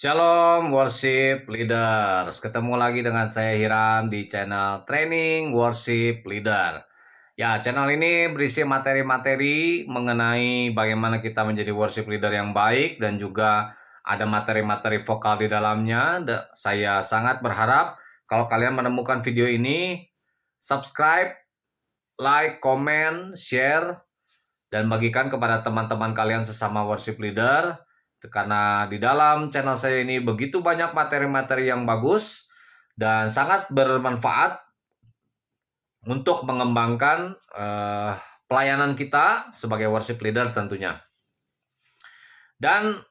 Shalom worship leaders, ketemu lagi dengan saya Hiram di channel Training Worship Leader. Ya, channel ini berisi materi-materi mengenai bagaimana kita menjadi worship leader yang baik dan juga ada materi-materi vokal di dalamnya. Saya sangat berharap kalau kalian menemukan video ini, subscribe, like, comment, share, dan bagikan kepada teman-teman kalian sesama worship leader. Karena di dalam channel saya ini begitu banyak materi-materi yang bagus dan sangat bermanfaat untuk mengembangkan pelayanan kita sebagai worship leader tentunya. Dan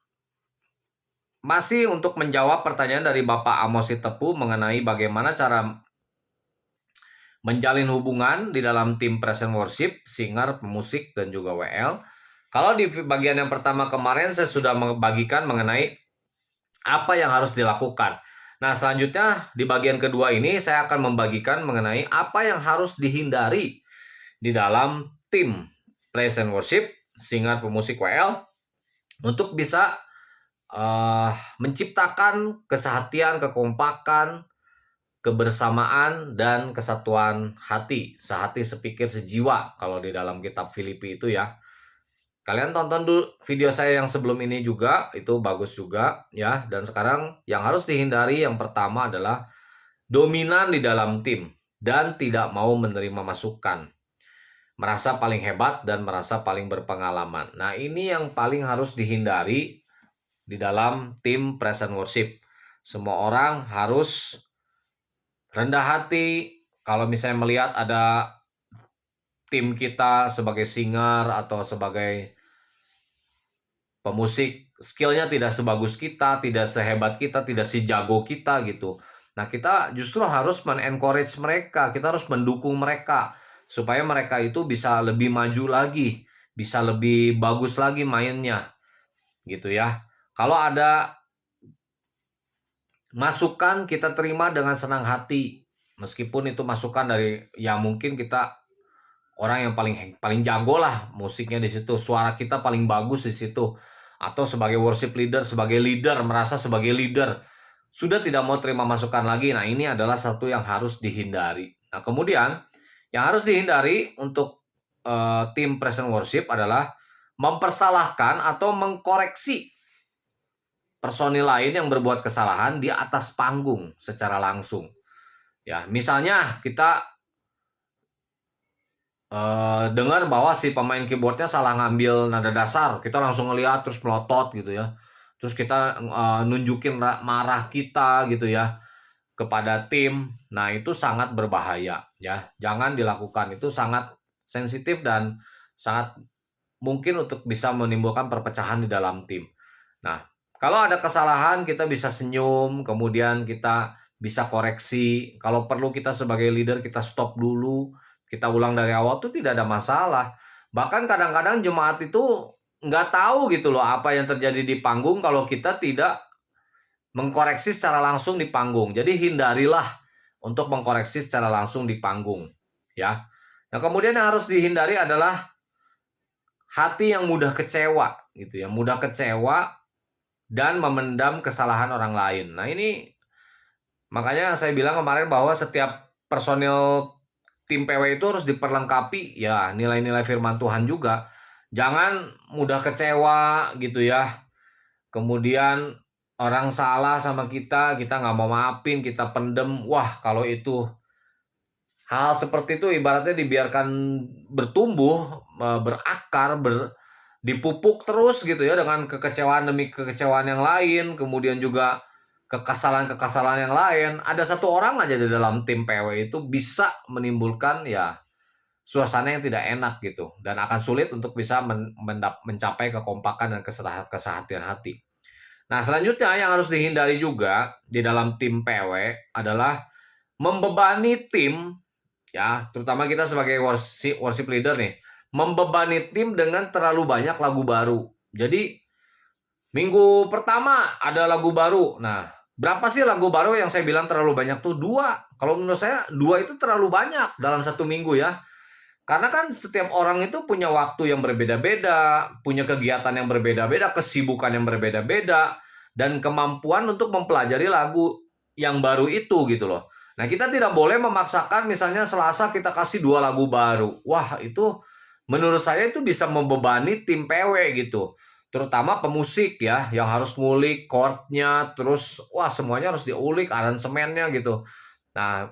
masih untuk menjawab pertanyaan dari Bapak Amos Sitepu mengenai bagaimana cara menjalin hubungan di dalam tim present worship, singer, pemusik, dan juga WL. Kalau di bagian yang pertama kemarin saya sudah membagikan mengenai apa yang harus dilakukan. Nah, selanjutnya di bagian kedua ini saya akan membagikan mengenai apa yang harus dihindari di dalam tim praise and worship, singer, pemusik, WL untuk bisa menciptakan kesehatian, kekompakan, kebersamaan, dan kesatuan hati. Sehati, sepikir, sejiwa kalau di dalam kitab Filipi itu ya. Kalian tonton dulu video saya yang sebelum ini juga, itu bagus juga ya. Dan sekarang yang harus dihindari yang pertama adalah dominan di dalam tim dan tidak mau menerima masukan. Merasa paling hebat dan merasa paling berpengalaman. Nah, ini yang paling harus dihindari di dalam tim present worship. Semua orang harus rendah hati kalau misalnya melihat ada tim kita sebagai singer atau sebagai pemusik skillnya tidak sebagus kita, tidak sehebat kita, tidak sejago kita gitu. Nah, kita justru harus men-encourage mereka, kita harus mendukung mereka supaya mereka itu bisa lebih maju lagi, bisa lebih bagus lagi mainnya gitu ya. Kalau ada masukan kita terima dengan senang hati, meskipun itu masukan dari ya mungkin kita orang yang paling jago lah musiknya di situ, suara kita paling bagus di situ, atau sebagai worship leader, sebagai leader, merasa sebagai leader sudah tidak mau terima masukan lagi. Nah, ini adalah satu yang harus dihindari. Nah, kemudian yang harus dihindari untuk tim present worship adalah mempersalahkan atau mengkoreksi personil lain yang berbuat kesalahan di atas panggung secara langsung. Ya, misalnya kita dengar bahwa si pemain keyboardnya salah ngambil nada dasar, kita langsung ngeliat terus melotot gitu ya. Terus kita nunjukin marah kita gitu ya kepada tim. Nah, itu sangat berbahaya ya. Jangan dilakukan, itu sangat sensitif dan sangat mungkin untuk bisa menimbulkan perpecahan di dalam tim. Nah, kalau ada kesalahan kita bisa senyum, kemudian kita bisa koreksi. Kalau perlu kita sebagai leader kita stop dulu, kita ulang dari awal tuh tidak ada masalah. Bahkan kadang-kadang jemaat itu nggak tahu gitu loh apa yang terjadi di panggung kalau kita tidak mengkoreksi secara langsung di panggung. Jadi hindarilah untuk mengkoreksi secara langsung di panggung ya. Nah, kemudian yang harus dihindari adalah hati yang mudah kecewa gitu ya, mudah kecewa dan memendam kesalahan orang lain. Nah, ini makanya saya bilang kemarin bahwa setiap personil tim PW itu harus diperlengkapi ya nilai-nilai firman Tuhan juga. Jangan mudah kecewa gitu ya. Kemudian orang salah sama kita nggak mau maafin, kita pendem. Wah, kalau itu hal seperti itu ibaratnya dibiarkan bertumbuh, berakar, dipupuk terus gitu ya dengan kekecewaan demi kekecewaan yang lain, kemudian juga kekesalan-kekesalan yang lain. Ada satu orang aja di dalam tim PW itu bisa menimbulkan ya suasana yang tidak enak gitu dan akan sulit untuk bisa mencapai kekompakan dan kesehatian hati. Nah, selanjutnya yang harus dihindari juga di dalam tim PW adalah membebani tim ya, terutama kita sebagai worship leader nih, membebani tim dengan terlalu banyak lagu baru. Jadi minggu pertama ada lagu baru. Nah, berapa sih lagu baru yang saya bilang terlalu banyak tuh? 2. Kalau menurut saya 2 itu terlalu banyak dalam satu minggu ya. Karena kan setiap orang itu punya waktu yang berbeda-beda, punya kegiatan yang berbeda-beda, kesibukan yang berbeda-beda. dan kemampuan untuk mempelajari lagu yang baru itu gitu loh. Nah, kita tidak boleh memaksakan misalnya Selasa kita kasih 2 lagu baru. Wah, itu menurut saya itu bisa membebani tim PW gitu. Terutama pemusik ya, yang harus ngulik chordnya, terus wah semuanya harus diulik, aransemennya gitu. Nah,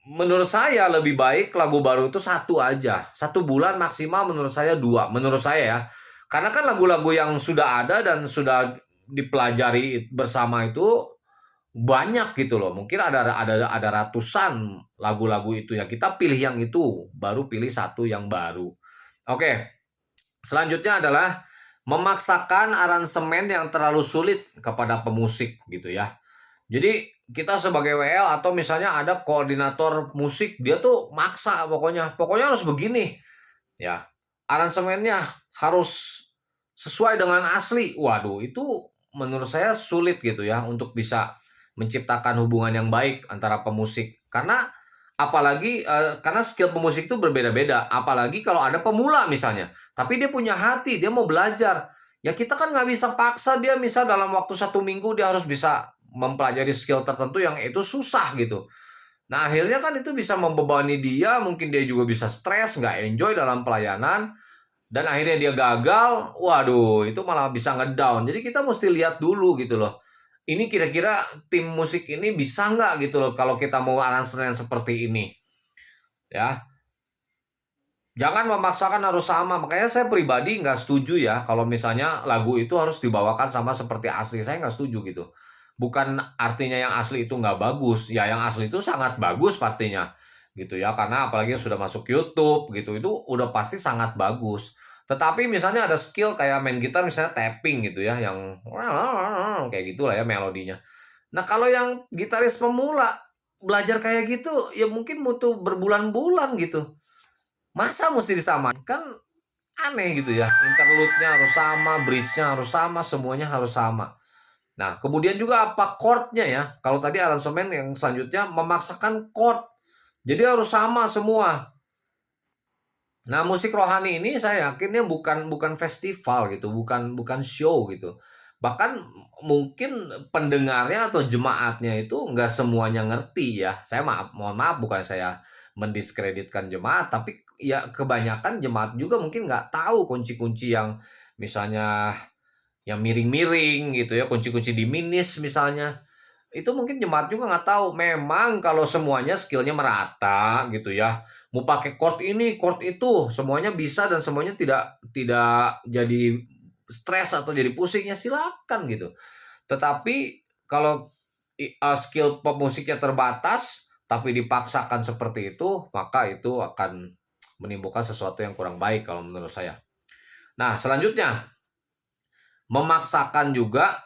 menurut saya lebih baik lagu baru itu satu aja. 1 bulan maksimal menurut saya 2. Menurut saya ya. Karena kan lagu-lagu yang sudah ada dan sudah dipelajari bersama itu banyak gitu loh. Mungkin ada ratusan lagu-lagu itu ya. Kita pilih yang itu, baru pilih satu yang baru. Oke. Selanjutnya adalah memaksakan aransemen yang terlalu sulit kepada pemusik gitu ya. Jadi kita sebagai WL atau misalnya ada koordinator musik, dia tuh maksa pokoknya harus begini ya. Aransemennya harus sesuai dengan asli. Waduh, itu menurut saya sulit gitu ya untuk bisa menciptakan hubungan yang baik antara pemusik. Karena skill pemusik itu berbeda-beda. Apalagi kalau ada pemula misalnya, tapi dia punya hati, dia mau belajar. Ya kita kan nggak bisa paksa dia misal dalam waktu 1 minggu dia harus bisa mempelajari skill tertentu yang itu susah gitu. Nah akhirnya kan itu bisa membebani dia, mungkin dia juga bisa stres, nggak enjoy dalam pelayanan, dan akhirnya dia gagal, waduh itu malah bisa ngedown. Jadi kita mesti lihat dulu gitu loh. Ini kira-kira tim musik ini bisa nggak gitu loh kalau kita mau aransemen seperti ini. Ya, jangan memaksakan harus sama. Makanya saya pribadi nggak setuju ya kalau misalnya lagu itu harus dibawakan sama seperti asli. Saya nggak setuju gitu. Bukan artinya yang asli itu nggak bagus. Ya yang asli itu sangat bagus partinya. Gitu ya. Karena apalagi sudah masuk YouTube gitu. Itu udah pasti sangat bagus. Tetapi misalnya ada skill kayak main gitar misalnya tapping gitu ya. Yang kayak gitulah ya melodinya. Nah kalau yang gitaris pemula belajar kayak gitu ya mungkin butuh berbulan-bulan gitu. Masa mesti disamain? Kan aneh gitu ya. Interlude-nya harus sama, bridge-nya harus sama, semuanya harus sama. Nah, kemudian juga apa chord-nya ya. Kalau tadi aransemen yang selanjutnya memaksakan chord. Jadi harus sama semua. Nah, musik rohani ini saya yakinnya bukan festival gitu, bukan show gitu. Bahkan mungkin pendengarnya atau jemaatnya itu nggak semuanya ngerti ya. Mohon maaf bukan saya mendiskreditkan jemaat, tapi ya kebanyakan jemaat juga mungkin nggak tahu kunci-kunci yang misalnya yang miring-miring gitu ya, kunci-kunci diminis misalnya. Itu mungkin jemaat juga nggak tahu. Memang kalau semuanya skillnya merata gitu ya, mau pakai chord ini, chord itu, semuanya bisa dan semuanya tidak tidak jadi stres atau jadi pusingnya silakan gitu. Tetapi kalau skill pemusiknya terbatas, tapi dipaksakan seperti itu, maka itu akan menimbulkan sesuatu yang kurang baik kalau menurut saya. Nah, selanjutnya memaksakan juga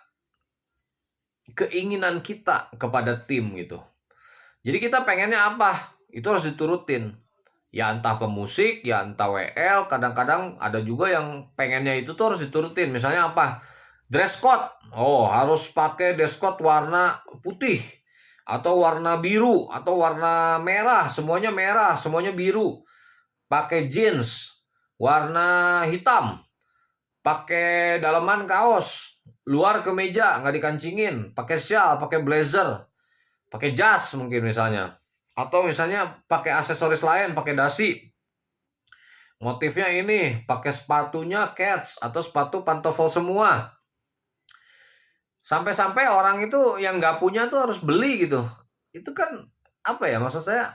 keinginan kita kepada tim gitu. Jadi kita pengennya apa? Itu harus diturutin. Ya entah pemusik, ya entah WL, kadang-kadang ada juga yang pengennya itu tuh harus diturutin. Misalnya apa? Dress code. Oh, harus pakai dress code warna putih atau warna biru atau warna merah, semuanya biru. Pakai jeans warna hitam, pakai dalaman kaos, luar kemeja nggak dikancingin, pakai shawl, pakai blazer, pakai jas mungkin misalnya, atau misalnya pakai aksesoris lain, pakai dasi. Motifnya ini, pakai sepatunya Keds atau sepatu pantofel semua. Sampai-sampai orang itu yang nggak punya tuh harus beli gitu. Itu kan apa ya, maksud saya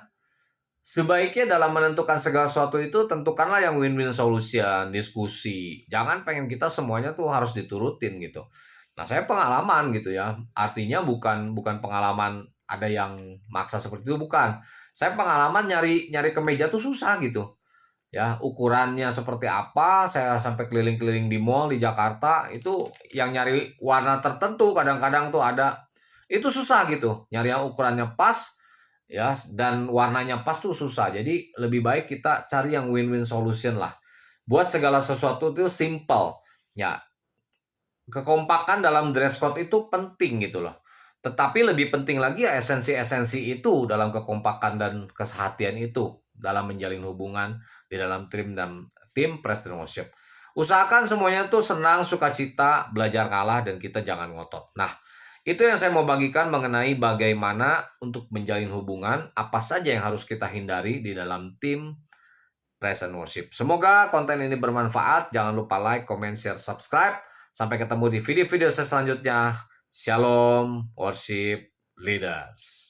sebaiknya dalam menentukan segala sesuatu itu tentukanlah yang win-win solution, diskusi. Jangan pengen kita semuanya tuh harus diturutin gitu. Nah, saya pengalaman gitu ya. Artinya bukan pengalaman ada yang maksa seperti itu, bukan. Saya pengalaman nyari kemeja tuh susah gitu. Ya, ukurannya seperti apa, saya sampai keliling-keliling di mall di Jakarta, itu yang nyari warna tertentu kadang-kadang tuh ada. Itu susah gitu. Nyari yang ukurannya pas ya dan warnanya pas tuh susah. Jadi lebih baik kita cari yang win-win solution lah. Buat segala sesuatu itu simple. Ya, kekompakan dalam dress code itu penting gitu loh. Tetapi lebih penting lagi ya esensi-esensi itu dalam kekompakan dan kesehatian itu dalam menjalin hubungan di dalam tim dan tim Preston Worship. Usahakan semuanya tuh senang, sukacita, belajar ngalah, dan kita jangan ngotot. Nah, itu yang saya mau bagikan mengenai bagaimana untuk menjalin hubungan, apa saja yang harus kita hindari di dalam tim Praise and Worship. Semoga konten ini bermanfaat. Jangan lupa like, comment, share, subscribe. Sampai ketemu di video-video saya selanjutnya. Shalom, worship leaders.